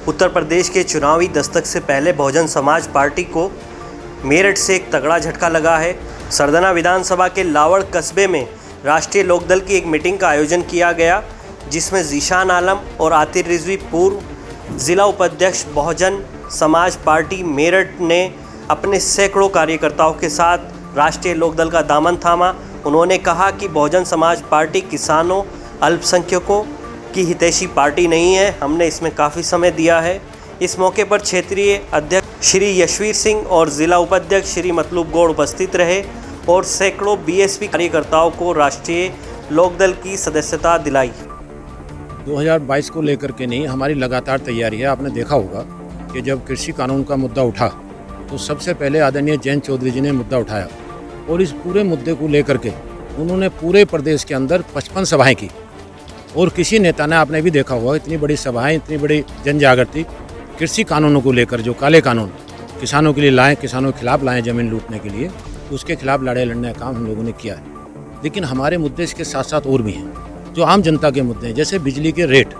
उत्तर प्रदेश के चुनावी दस्तक से पहले बहुजन समाज पार्टी को मेरठ से एक तगड़ा झटका लगा है। सरदना विधानसभा के लावड़ कस्बे में राष्ट्रीय लोकदल की एक मीटिंग का आयोजन किया गया, जिसमें ज़ीशान आलम और आतिर रिजवी पूर्व ज़िला उपाध्यक्ष बहुजन समाज पार्टी मेरठ ने अपने सैकड़ों कार्यकर्ताओं के साथ राष्ट्रीय लोकदल का दामन थामा। उन्होंने कहा कि बहुजन समाज पार्टी किसानों, अल्पसंख्यकों की हितैषी पार्टी नहीं है, हमने इसमें काफ़ी समय दिया है। इस मौके पर क्षेत्रीय अध्यक्ष श्री यशवीर सिंह और ज़िला उपाध्यक्ष श्री मतलूब गौड़ उपस्थित रहे और सैकड़ों बीएसपी कार्यकर्ताओं को राष्ट्रीय लोकदल की सदस्यता दिलाई। 2022 को लेकर के नहीं, हमारी लगातार तैयारी है। आपने देखा होगा कि जब कृषि कानून का मुद्दा उठा तो सबसे पहले आदरणीय जयंत चौधरी जी ने मुद्दा उठाया और इस पूरे मुद्दे को लेकर के उन्होंने पूरे प्रदेश के अंदर 55 सभाएं की और किसी नेता ने, आपने भी देखा होगा, इतनी बड़ी सभाएं, इतनी बड़ी जन जागृति कृषि कानूनों को लेकर, जो काले कानून किसानों के लिए लाएँ, किसानों के खिलाफ लाएँ ज़मीन लूटने के लिए, उसके खिलाफ लड़ाई लड़ने का काम हम लोगों ने किया है। लेकिन हमारे मुद्दे इसके साथ साथ और भी हैं जो आम जनता के मुद्दे हैं, जैसे बिजली के रेट।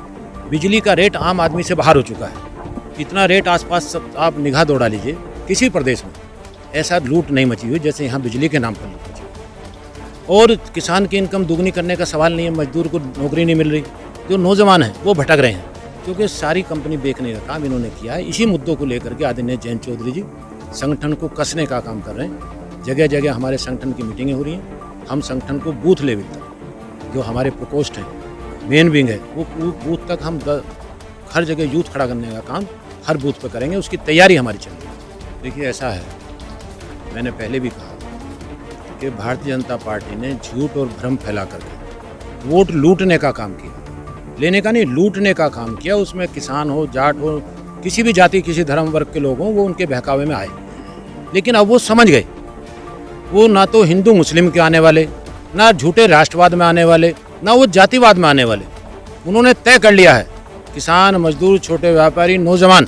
बिजली का रेट आम आदमी से बाहर हो चुका है। इतना रेट आसपास सब आप निगाह दौड़ा लीजिए, किसी प्रदेश में ऐसा लूट नहीं मची हुई जैसे यहाँ बिजली के नाम पर लूट मची। और किसान की इनकम दुगनी करने का सवाल नहीं है, मजदूर को नौकरी नहीं मिल रही, जो नौजवान हैं वो भटक रहे हैं, क्योंकि सारी कंपनी बेचने का काम इन्होंने किया है। इसी मुद्दों को लेकर के आदरणीय जयंत चौधरी जी संगठन को कसने का काम कर रहे हैं। जगह जगह हमारे संगठन की मीटिंगें हो रही हैं। हम संगठन को बूथ लेवल तक, जो हमारे प्रकोष्ठ हैं, मेन विंग है, वो बूथ तक हम हर जगह यूथ खड़ा करने का काम हर बूथ पर करेंगे। उसकी तैयारी हमारी चल रही है। देखिए, ऐसा है, मैंने पहले भी कहा कि भारतीय जनता पार्टी ने झूठ और भ्रम फैला करके वोट लूटने का काम किया, लेने का नहीं, लूटने का काम किया। उसमें किसान हो, जाट हो, किसी भी जाति, किसी धर्म वर्ग के लोग हों, वो उनके बहकावे में आए। लेकिन अब वो समझ गए, वो ना तो हिंदू मुस्लिम के आने वाले, ना झूठे राष्ट्रवाद में आने वाले, ना वो जातिवाद में आने वाले। उन्होंने तय कर लिया है, किसान, मजदूर, छोटे व्यापारी, नौजवान,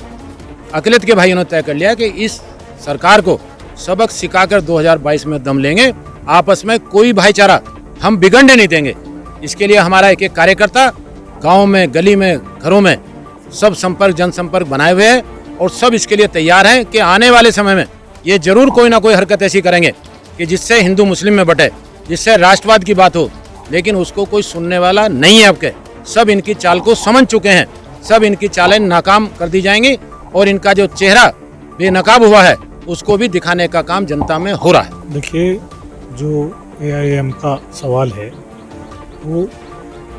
अकलियत के भाइयों ने तय कर लिया कि इस सरकार को सबक सिखाकर 2022 में दम लेंगे। आपस में कोई भाईचारा हम बिगड़ने नहीं देंगे। इसके लिए हमारा एक एक कार्यकर्ता गाँव में, गली में, घरों में सब संपर्क, जनसंपर्क बनाए हुए हैं और सब इसके लिए तैयार हैं कि आने वाले समय में ये जरूर कोई ना कोई हरकत ऐसी करेंगे कि जिससे हिंदू मुस्लिम में बटे, जिससे राष्ट्रवाद की बात हो। लेकिन उसको कोई सुनने वाला नहीं है। आपके सब इनकी चाल को समझ चुके हैं, सब इनकी चालें नाकाम कर दी जाएंगी और इनका जो चेहरा बेनकाब हुआ है उसको भी दिखाने का काम जनता में हो रहा है। देखिए, जो AIM का सवाल है वो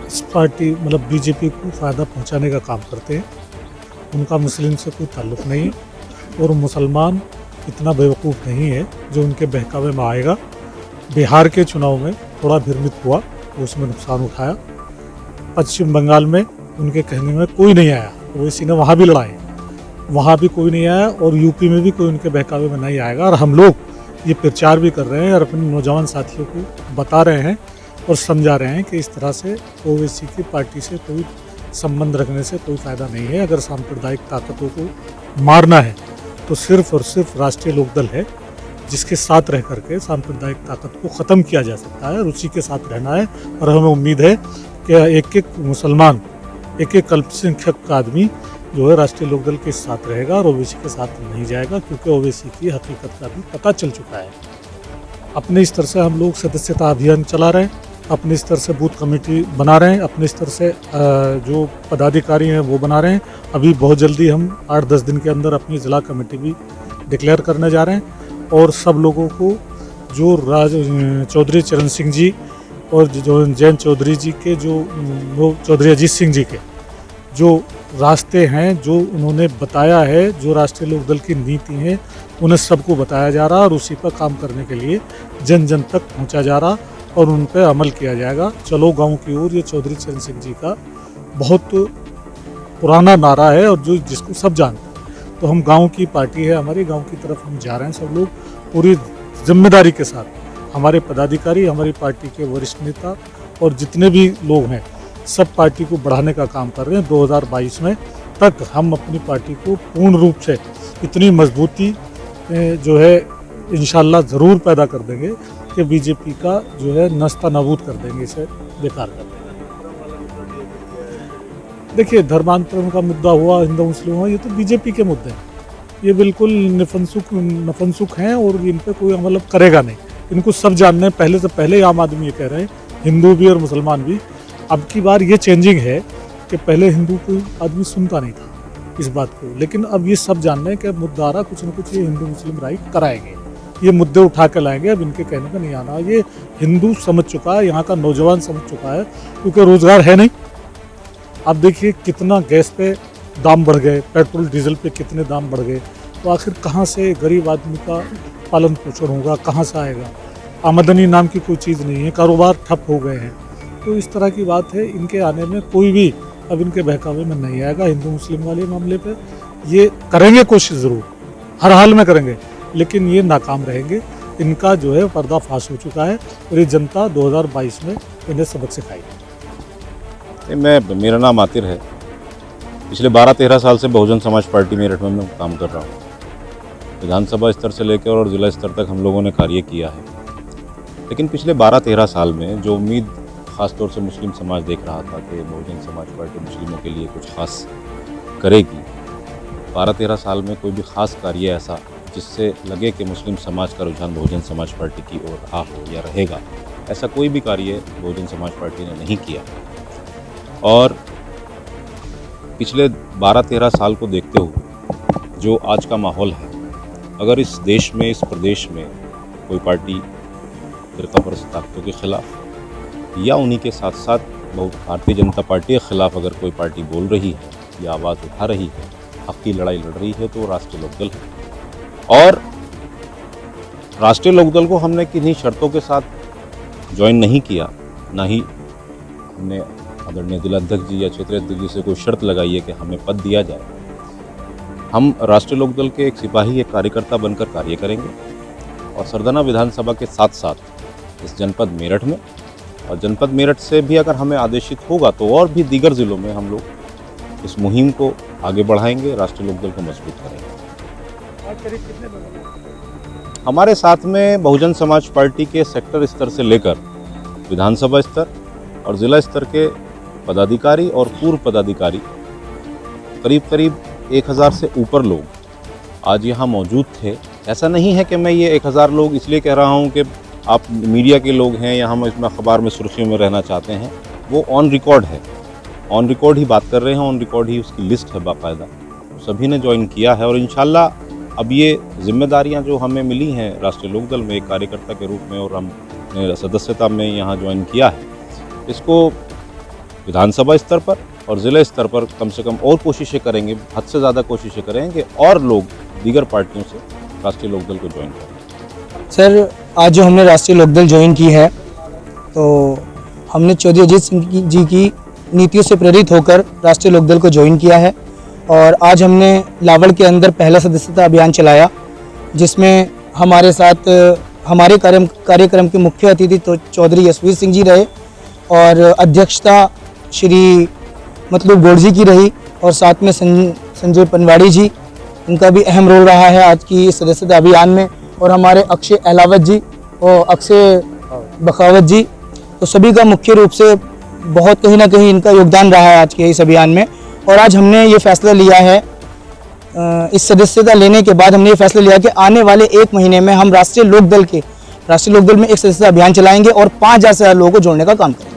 इस पार्टी मतलब बीजेपी को फ़ायदा पहुंचाने का काम करते हैं। उनका मुस्लिम से कोई ताल्लुक़ नहीं और मुसलमान इतना बेवकूफ़ नहीं है जो उनके बहकावे में आएगा। बिहार के चुनाव में थोड़ा भ्रमित हुआ, उसमें नुकसान उठाया। पश्चिम बंगाल में उनके कहने में कोई नहीं आया, ओवैसी ने वहाँ भी लड़ाए, वहाँ भी कोई नहीं आया और यूपी में भी कोई उनके बहकावे में नहीं आएगा। और हम लोग ये प्रचार भी कर रहे हैं और अपने नौजवान साथियों को बता रहे हैं और समझा रहे हैं कि इस तरह से ओवैसी की पार्टी से कोई संबंध रखने से कोई फ़ायदा नहीं है। अगर सांप्रदायिक ताकतों को मारना है तो सिर्फ और सिर्फ राष्ट्रीय लोकदल है जिसके साथ रह करके सांप्रदायिक ताकत को ख़त्म किया जा सकता है, उसी के साथ रहना है। और हमें उम्मीद है कि एक एक मुसलमान, एक एक अल्पसंख्यक का आदमी जो है राष्ट्रीय लोकदल के साथ रहेगा और ओवैसी के साथ नहीं जाएगा, क्योंकि ओवैसी की हकीकत का भी पता चल चुका है। अपने स्तर से हम लोग सदस्यता अभियान चला रहे हैं, अपने स्तर से बूथ कमेटी बना रहे हैं, अपने स्तर से जो पदाधिकारी हैं वो बना रहे हैं। अभी बहुत जल्दी हम 8-10 दिन के अंदर अपनी ज़िला कमेटी भी डिक्लेयर करने जा रहे हैं और सब लोगों को जो चौधरी चरण सिंह जी और जो जयंत चौधरी जी के जो चौधरी अजीत सिंह जी के जो रास्ते हैं, जो उन्होंने बताया है, जो राष्ट्रीय लोकदल की नीति है, उन्हें सबको बताया जा रहा और उसी पर काम करने के लिए जन जन तक पहुंचा जा रहा और उन पर अमल किया जाएगा। चलो गांव की ओर, ये चौधरी चरण सिंह जी का बहुत पुराना नारा है और जो जिसको सब जानते हैं। तो हम गांव की पार्टी है, हमारी गांव की तरफ हम जा रहे हैं सब लोग पूरी जिम्मेदारी के साथ। हमारे पदाधिकारी, हमारी पार्टी के वरिष्ठ नेता और जितने भी लोग हैं सब पार्टी को बढ़ाने का काम कर रहे हैं। 2022 में तक हम अपनी पार्टी को पूर्ण रूप से इतनी मजबूती जो है इंशाल्लाह ज़रूर पैदा कर देंगे कि बीजेपी का जो है नस्ता नाबूद कर देंगे, इसे बेकार कर देंगे। देखिए, धर्मांतरण का मुद्दा हुआ, हिंदू मुस्लिम हुआ, ये तो बीजेपी के मुद्दे हैं। ये बिल्कुल नफनसुख हैं और इन पे कोई मतलब करेगा नहीं। इनको सब जानने पहले से पहले ही आम आदमी ये कह रहे हैं, हिंदू भी और मुसलमान भी। अब की बार ये चेंजिंग है कि पहले हिंदू कोई आदमी सुनता नहीं था इस बात को, लेकिन अब ये सब जान रहे हैं कि मुद्दारा कुछ न कुछ ये हिंदू मुस्लिम राइट कराएंगे, ये मुद्दे उठा के लाएंगे। अब इनके कहने का नहीं आना, ये हिंदू समझ चुका है, यहाँ का नौजवान समझ चुका है, क्योंकि रोजगार है नहीं। अब देखिए कितना गैस पे दाम बढ़ गए, पेट्रोल डीजल पे कितने दाम बढ़ गए, तो आखिर कहाँ से गरीब आदमी का पालन पोषण होगा, कहाँ से आएगा? आमदनी नाम की कोई चीज़ नहीं है, कारोबार ठप हो गए हैं। तो इस तरह की बात है, इनके आने में कोई भी अब इनके बहकावे में नहीं आएगा। हिंदू मुस्लिम वाले मामले पे ये करेंगे कोशिश ज़रूर, हर हाल में करेंगे, लेकिन ये नाकाम रहेंगे। इनका जो है पर्दाफाश हो चुका है और ये जनता 2022 में इन्हें सबक सिखाएगी। मेरा नाम आतिर है। पिछले 12-13 साल से बहुजन समाज पार्टी मेरठ में मैं काम कर रहा हूँ। विधानसभा स्तर से लेकर और जिला स्तर तक हम लोगों ने कार्य किया है, लेकिन पिछले 12-13 साल में जो उम्मीद ख़ासतौर से मुस्लिम समाज देख रहा था कि बहुजन समाज पार्टी मुस्लिमों के लिए कुछ खास करेगी, 12-13 साल में कोई भी ख़ास कार्य ऐसा जिससे लगे कि मुस्लिम समाज का रुझान बहुजन समाज पार्टी की ओर रहा हो या रहेगा, ऐसा कोई भी कार्य बहुजन समाज पार्टी ने नहीं किया। और पिछले 12-13 साल को देखते हुए जो आज का माहौल है, अगर इस देश में, इस प्रदेश में कोई पार्टी फ़िरक़ापरस्त ताकतों के ख़िलाफ़ या उन्हीं के साथ साथ भारतीय जनता पार्टी के ख़िलाफ़ अगर कोई पार्टी बोल रही है या आवाज़ उठा रही है, हक़ की लड़ाई लड़ रही है, तो राष्ट्रीय लोकदल है। और राष्ट्रीय लोकदल को हमने किन्हीं शर्तों के साथ ज्वाइन नहीं किया, ना ही हमने आदरणीय जिलाध्यक्ष जी या क्षेत्रीय अध्यक्ष जी से कोई शर्त लगाई है कि हमें पद दिया जाए। हम राष्ट्रीय लोकदल के एक सिपाही, एक कार्यकर्ता बनकर कार्य करेंगे और सरदाना विधानसभा के साथ साथ इस जनपद मेरठ में और जनपद मेरठ से भी अगर हमें आदेशित होगा तो और भी दीगर ज़िलों में हम लोग इस मुहिम को आगे बढ़ाएंगे, राष्ट्रीय लोकदल को मजबूत करेंगे। हमारे साथ में बहुजन समाज पार्टी के सेक्टर स्तर से लेकर विधानसभा स्तर और ज़िला स्तर के पदाधिकारी और पूर्व पदाधिकारी करीब 1000 से ऊपर लोग आज यहाँ मौजूद थे। ऐसा नहीं है कि मैं ये 1000 लोग इसलिए कह रहा हूँ कि आप मीडिया के लोग हैं या हम इसमें अखबार में सुर्खियों में रहना चाहते हैं, वो ऑन रिकॉर्ड है, ऑन रिकॉर्ड ही बात कर रहे हैं, ऑन रिकॉर्ड ही उसकी लिस्ट है बाकायदा। सभी ने ज्वाइन किया है और इंशाल्लाह अब ये जिम्मेदारियां जो हमें मिली हैं राष्ट्रीय लोकदल में एक कार्यकर्ता के रूप में और हमने सदस्यता में यहाँ ज्वाइन किया है, इसको विधानसभा स्तर पर और ज़िला स्तर पर कम से कम और कोशिशें करेंगे, हद से ज़्यादा कोशिशें करेंगे और लोग दीगर पार्टियों से राष्ट्रीय लोकदल को ज्वाइन करें। सर, आज जो हमने राष्ट्रीय लोकदल ज्वाइन की है, तो हमने चौधरी अजीत सिंह जी की नीतियों से प्रेरित होकर राष्ट्रीय लोकदल को ज्वाइन किया है और आज हमने लावड़ के अंदर पहला सदस्यता अभियान चलाया, जिसमें हमारे साथ हमारे कार्यक्रम के मुख्य अतिथि तो चौधरी यशवीर सिंह जी रहे और अध्यक्षता श्री मतलूब गौड़ जी की रही और साथ में संजय पनवाड़ी जी, उनका भी अहम रोल रहा है आज की इस सदस्यता अभियान में, और हमारे अक्षय अहलावत जी और अक्षय बखावत जी, तो सभी का मुख्य रूप से बहुत कहीं ना कहीं इनका योगदान रहा है आज के इस अभियान में। और आज हमने ये फैसला लिया है, इस सदस्यता लेने के बाद हमने ये फैसला लिया कि आने वाले 1 महीने में हम राष्ट्रीय लोकदल में एक सदस्यता अभियान चलाएंगे और 5000 से ज़्यादा लोगों को जोड़ने का काम करेंगे।